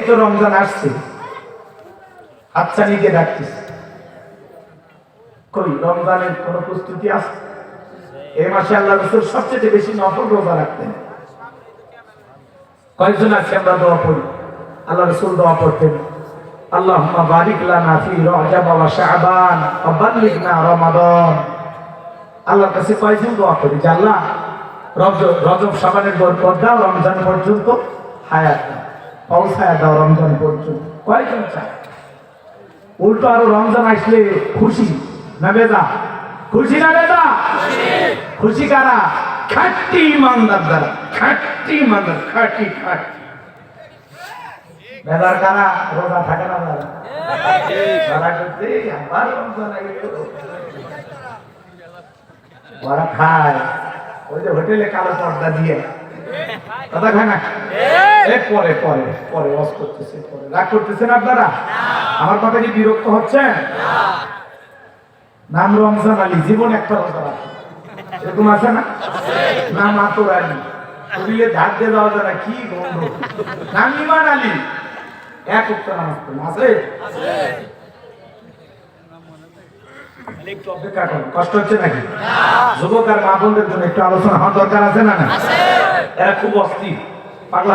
তো রমজান আসছে, হাতছানিকে ডাকতেছে, কই রমজানের কোন প্রস্তুতি আছে? এই মাসে আল্লাহ রাসূল সবচেয়ে বেশি নফল রোজা রাখতেন। কয়েকজন আছে আমরা দোয়া পড়ি, আল্লাহ রাসূল দোয়া পড়তেন, আল্লাহুম্মা বারিক লানা ফি রজব ওয়া শাবান ওয়া বাল্লিগনা রমাদান। আল্লাহর কাছে কয়েকজন দোয়া করি যে আল্লাহ রজব শাবানের বরকত দাও, রমজান পর্যন্ত হায়াত দাও, পৌঁছায় দাও রমজান পর্যন্ত। কয়েকজন চায়? উল্টো আরো রমজান আসলে খুশি না বেজা? খুশি না বেজা? খুশি কারা? খাঁটি ইমানদার দ্বারা, খাঁটি ইমানদার, খাঁটি খাঁটি। বেজার কারা? রোজা থাকে না যারা, তারা করতে আবার রমজান আগে ওরা খায় ওই যে হোটেলে কালো পর্দা দিয়ে, কথা খায় না? পরে পরে পরে ওয়াজ করতেছে, পরে রাগ করতেছেন আপনারা? আমার কথা কি বিরক্ত হচ্ছেন? নাম রমজান আলী, জীবন একটা রোজা রাখে, এরকম আছে না? নাম আতর আলী, শরীরে ধার দিয়ে দেওয়া যায় না, কি গন্ধ। নাম ইমান আলী, এক উক্ত নামাজ পড়ে আছে। একটু অপেক্ষা করুন, কষ্ট হচ্ছে নাকি? যুবক আর মা বোনদের জন্য একটু আলোচনা হওয়ার দরকার আছে না? এরা খুব অস্থির, পাগলা।